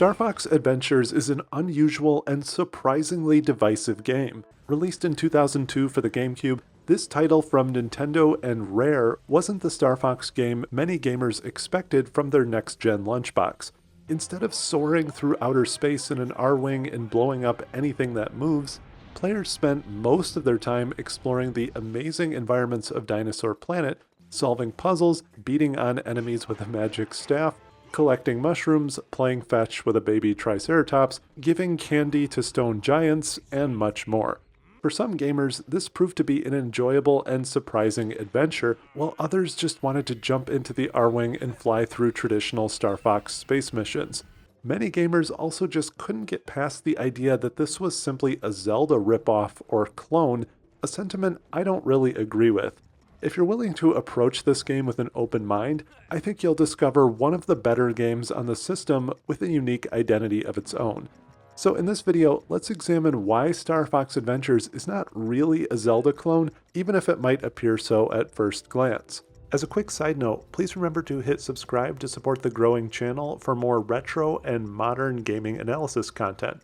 Star Fox Adventures is an unusual and surprisingly divisive game. Released in 2002 for the GameCube, this title from Nintendo and Rare wasn't the Star Fox game many gamers expected from their next-gen lunchbox. Instead of soaring through outer space in an R-Wing and blowing up anything that moves, players spent most of their time exploring the amazing environments of Dinosaur Planet, solving puzzles, beating on enemies with a magic staff, collecting mushrooms, playing fetch with a baby Triceratops, giving candy to stone giants, and much more. For some gamers, this proved to be an enjoyable and surprising adventure, while others just wanted to jump into the R-Wing and fly through traditional Star Fox space missions. Many gamers also just couldn't get past the idea that this was simply a Zelda ripoff or clone, a sentiment I don't really agree with. If you're willing to approach this game with an open mind, I think you'll discover one of the better games on the system with a unique identity of its own. So in this video, let's examine why Star Fox Adventures is not really a Zelda clone, even if it might appear so at first glance. As a quick side note, please remember to hit subscribe to support the growing channel for more retro and modern gaming analysis content.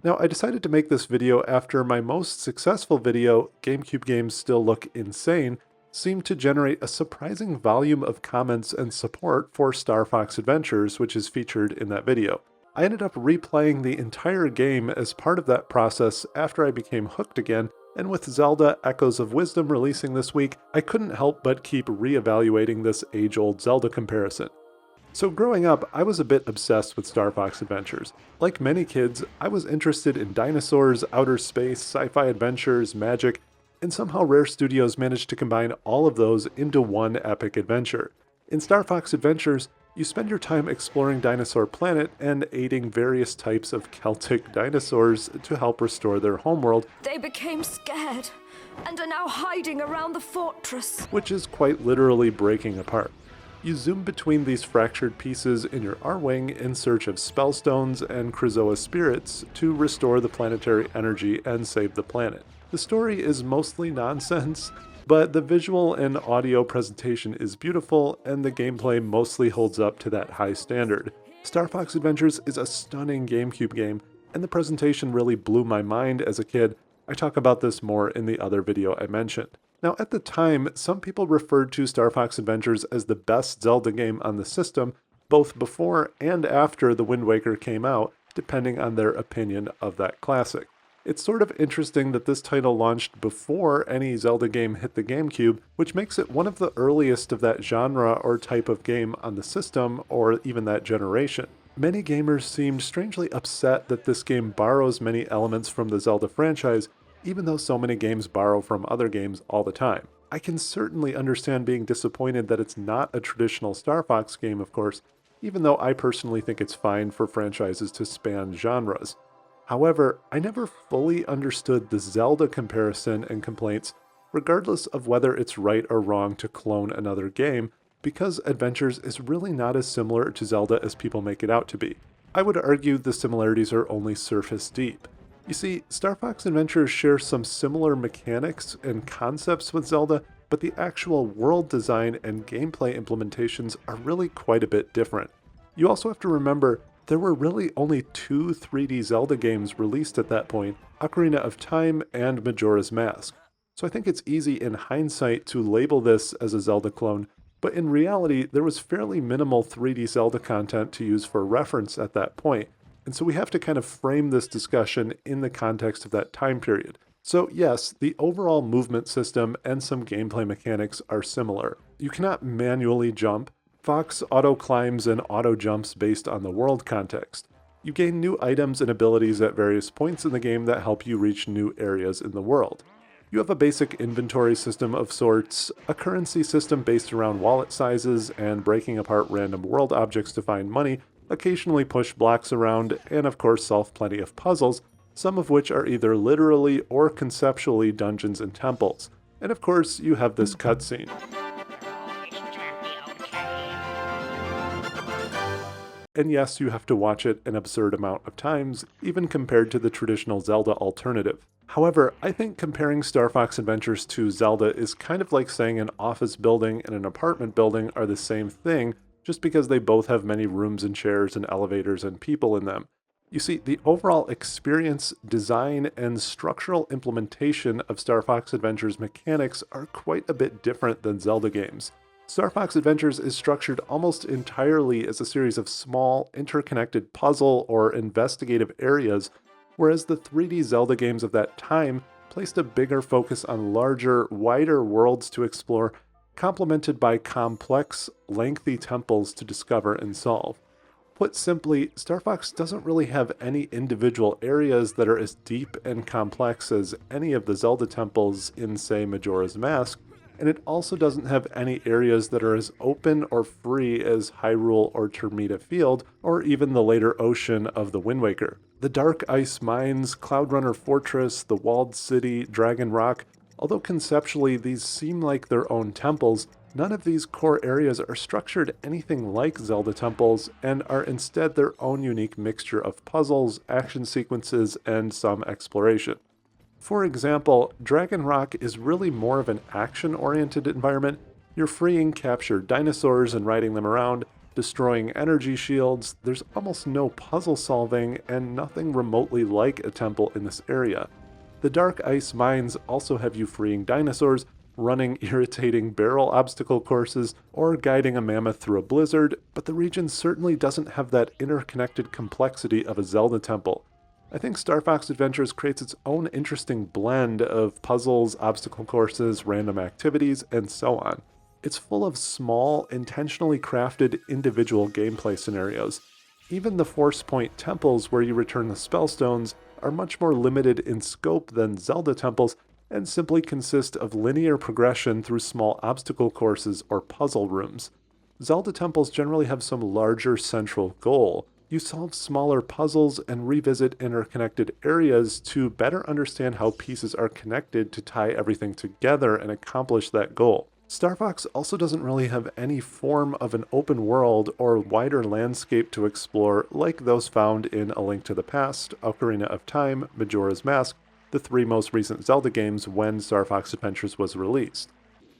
Now, I decided to make this video after my most successful video, GameCube Games Still Look Insane, seemed to generate a surprising volume of comments and support for Star Fox Adventures, which is featured in that video. I ended up replaying the entire game as part of that process after I became hooked again, and with Zelda Echoes of Wisdom releasing this week, I couldn't help but keep re-evaluating this age-old Zelda comparison. So growing up, I was a bit obsessed with Star Fox Adventures. Like many kids, I was interested in dinosaurs, outer space, sci-fi adventures, magic, and somehow Rare Studios managed to combine all of those into one epic adventure. In Star Fox Adventures, you spend your time exploring Dinosaur Planet and aiding various types of Celtic dinosaurs to help restore their homeworld. They became scared and are now hiding around the fortress, Which is quite literally breaking apart. You zoom between these fractured pieces in your R-Wing in search of spellstones and Krazoa spirits to restore the planetary energy and save the planet. The story is mostly nonsense, but the visual and audio presentation is beautiful, and the gameplay mostly holds up to that high standard. Star Fox Adventures is a stunning GameCube game, and the presentation really blew my mind as a kid. I talk about this more in the other video I mentioned. Now, at the time, some people referred to Star Fox Adventures as the best Zelda game on the system, both before and after The Wind Waker came out, depending on their opinion of that classic. It's sort of interesting that this title launched before any Zelda game hit the GameCube, which makes it one of the earliest of that genre or type of game on the system, or even that generation. Many gamers seemed strangely upset that this game borrows many elements from the Zelda franchise, even though so many games borrow from other games all the time. I can certainly understand being disappointed that it's not a traditional Star Fox game, of course, even though I personally think it's fine for franchises to span genres. However, I never fully understood the Zelda comparison and complaints, regardless of whether it's right or wrong to clone another game, because Adventures is really not as similar to Zelda as people make it out to be. I would argue the similarities are only surface deep. You see, Star Fox Adventures shares some similar mechanics and concepts with Zelda, but the actual world design and gameplay implementations are really quite a bit different. You also have to remember, there were really only two 3D Zelda games released at that point, Ocarina of Time and Majora's Mask. So I think it's easy in hindsight to label this as a Zelda clone, but in reality there was fairly minimal 3D Zelda content to use for reference at that point, and so we have to kind of frame this discussion in the context of that time period. So yes, the overall movement system and some gameplay mechanics are similar. You cannot manually jump. Fox auto-climbs and auto-jumps based on the world context. You gain new items and abilities at various points in the game that help you reach new areas in the world. You have a basic inventory system of sorts, a currency system based around wallet sizes and breaking apart random world objects to find money, occasionally push blocks around, and of course solve plenty of puzzles, some of which are either literally or conceptually dungeons and temples. And of course, you have this cutscene. And yes, you have to watch it an absurd amount of times, even compared to the traditional Zelda alternative. However, I think comparing Star Fox Adventures to Zelda is kind of like saying an office building and an apartment building are the same thing, just because they both have many rooms and chairs and elevators and people in them. You see, the overall experience, design, and structural implementation of Star Fox Adventures mechanics are quite a bit different than Zelda games. Star Fox Adventures is structured almost entirely as a series of small, interconnected puzzle or investigative areas, whereas the 3D Zelda games of that time placed a bigger focus on larger, wider worlds to explore, complemented by complex, lengthy temples to discover and solve. Put simply, Star Fox doesn't really have any individual areas that are as deep and complex as any of the Zelda temples in, say, Majora's Mask, and it also doesn't have any areas that are as open or free as Hyrule or Termita Field, or even the later ocean of the Wind Waker. The Dark Ice Mines, Cloudrunner Fortress, the Walled City, Dragon Rock, although conceptually these seem like their own temples, none of these core areas are structured anything like Zelda temples and are instead their own unique mixture of puzzles, action sequences, and some exploration. For example, Dragon Rock is really more of an action-oriented environment. You're freeing captured dinosaurs and riding them around, destroying energy shields. There's almost no puzzle solving and nothing remotely like a temple in this area. The Dark Ice Mines also have you freeing dinosaurs, running irritating barrel obstacle courses, or guiding a mammoth through a blizzard, but the region certainly doesn't have that interconnected complexity of a Zelda temple. I think Star Fox Adventures creates its own interesting blend of puzzles, obstacle courses, random activities, and so on. It's full of small, intentionally crafted individual gameplay scenarios. Even the Force Point temples where you return the Spellstones are much more limited in scope than Zelda temples and simply consist of linear progression through small obstacle courses or puzzle rooms. Zelda temples generally have some larger central goal. You solve smaller puzzles and revisit interconnected areas to better understand how pieces are connected to tie everything together and accomplish that goal. Star Fox also doesn't really have any form of an open world or wider landscape to explore like those found in A Link to the Past, Ocarina of Time, Majora's Mask, the three most recent Zelda games when Star Fox Adventures was released.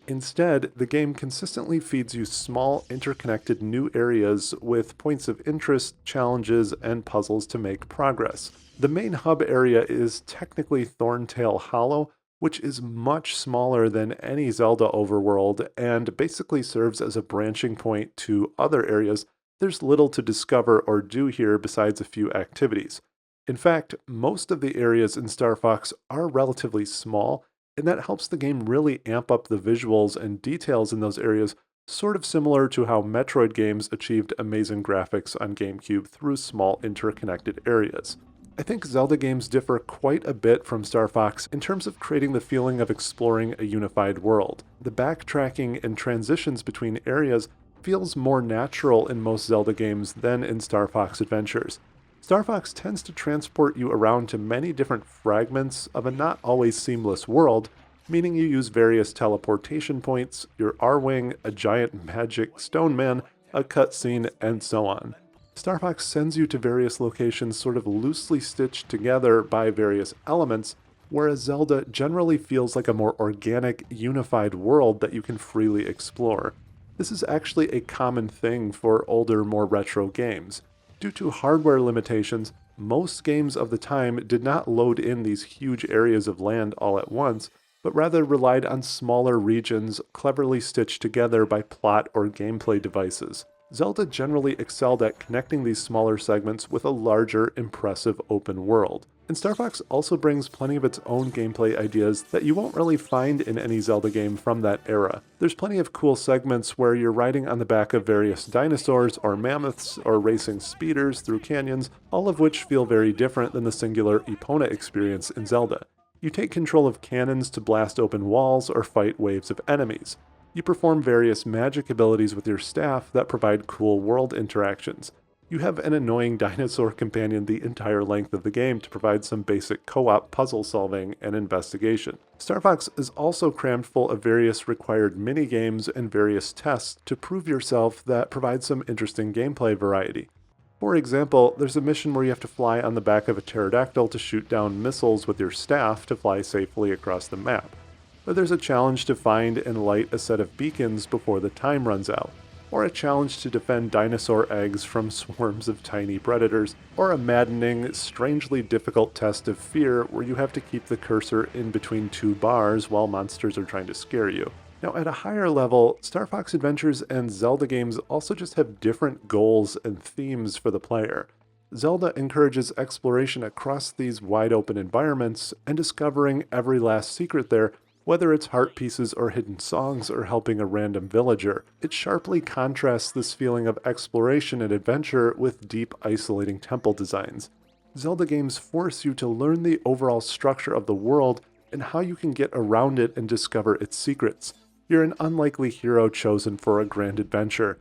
Instead, the game consistently feeds you small, interconnected new areas with points of interest, challenges, and puzzles to make progress. The main hub area is technically Thorntail Hollow, which is much smaller than any Zelda overworld and basically serves as a branching point to other areas. There's little to discover or do here besides a few activities. In fact, most of the areas in Star Fox are relatively small, and that helps the game really amp up the visuals and details in those areas, sort of similar to how Metroid games achieved amazing graphics on GameCube through small interconnected areas. I think Zelda games differ quite a bit from Star Fox in terms of creating the feeling of exploring a unified world. The backtracking and transitions between areas feels more natural in most Zelda games than in Star Fox Adventures. Star Fox tends to transport you around to many different fragments of a not always seamless world, meaning you use various teleportation points, your R-Wing, a giant magic stone man, a cutscene, and so on. Star Fox sends you to various locations sort of loosely stitched together by various elements, whereas Zelda generally feels like a more organic, unified world that you can freely explore. This is actually a common thing for older, more retro games. Due to hardware limitations, most games of the time did not load in these huge areas of land all at once, but rather relied on smaller regions cleverly stitched together by plot or gameplay devices. Zelda generally excelled at connecting these smaller segments with a larger, impressive open world. And Star Fox also brings plenty of its own gameplay ideas that you won't really find in any Zelda game from that era. There's plenty of cool segments where you're riding on the back of various dinosaurs or mammoths or racing speeders through canyons, all of which feel very different than the singular Epona experience in Zelda. You take control of cannons to blast open walls or fight waves of enemies. You perform various magic abilities with your staff that provide cool world interactions. You have an annoying dinosaur companion the entire length of the game to provide some basic co-op puzzle solving and investigation. Star Fox is also crammed full of various required mini-games and various tests to prove yourself that provide some interesting gameplay variety. For example, there's a mission where you have to fly on the back of a pterodactyl to shoot down missiles with your staff to fly safely across the map. But there's a challenge to find and light a set of beacons before the time runs out. or a challenge to defend dinosaur eggs from swarms of tiny predators, or a maddening, strangely difficult test of fear where you have to keep the cursor in between two bars while monsters are trying to scare you. Now, at a higher level, Star Fox Adventures and Zelda games also just have different goals and themes for the player. Zelda encourages exploration across these wide-open environments and discovering every last secret there, whether it's heart pieces or hidden songs or helping a random villager. It sharply contrasts this feeling of exploration and adventure with deep, isolating temple designs. Zelda games force you to learn the overall structure of the world and how you can get around it and discover its secrets. You're an unlikely hero chosen for a grand adventure.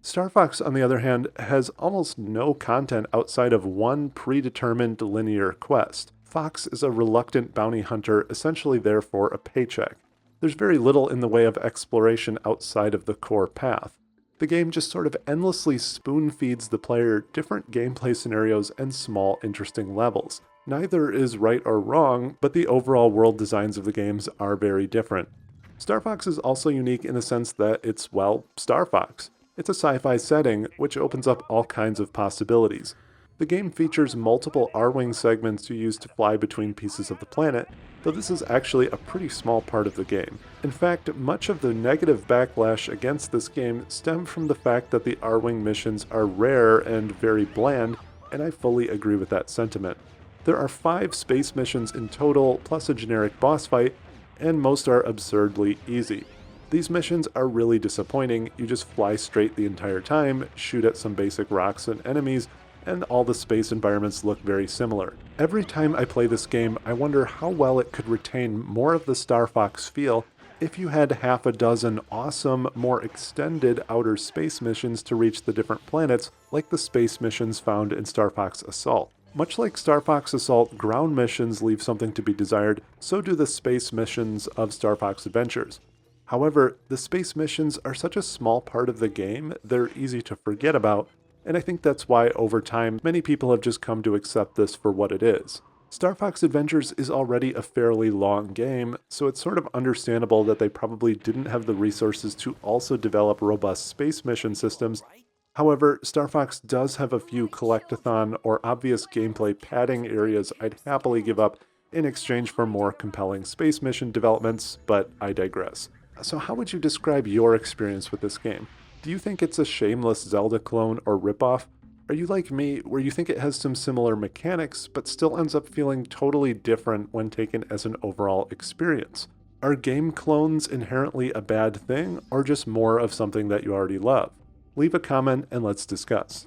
Star Fox, on the other hand, has almost no content outside of one predetermined linear quest. Fox is a reluctant bounty hunter, essentially there for a paycheck. There's very little in the way of exploration outside of the core path. The game just sort of endlessly spoon-feeds the player different gameplay scenarios and small, interesting levels. Neither is right or wrong, but the overall world designs of the games are very different. Star Fox is also unique in the sense that it's, well, Star Fox. It's a sci-fi setting, which opens up all kinds of possibilities. The game features multiple R-Wing segments you use to fly between pieces of the planet, though this is actually a pretty small part of the game. In fact, much of the negative backlash against this game stemmed from the fact that the R-Wing missions are rare and very bland, and I fully agree with that sentiment. There are 5 space missions in total, plus a generic boss fight, and most are absurdly easy. These missions are really disappointing. You just fly straight the entire time, shoot at some basic rocks and enemies, and all the space environments look very similar. Every time I play this game, I wonder how well it could retain more of the Star Fox feel if you had half a dozen awesome, more extended outer space missions to reach the different planets, like the space missions found in Star Fox Assault. Much like Star Fox Assault, ground missions leave something to be desired, so do the space missions of Star Fox Adventures. However, the space missions are such a small part of the game, they're easy to forget about, and I think that's why over time many people have just come to accept this for what it is. Star Fox Adventures is already a fairly long game, so it's sort of understandable that they probably didn't have the resources to also develop robust space mission systems. However, Star Fox does have a few collectathon or obvious gameplay padding areas I'd happily give up in exchange for more compelling space mission developments, but I digress. So how would you describe your experience with this game? Do you think it's a shameless Zelda clone or ripoff? Are you like me, where you think it has some similar mechanics, but still ends up feeling totally different when taken as an overall experience? Are game clones inherently a bad thing, or just more of something that you already love? Leave a comment and let's discuss.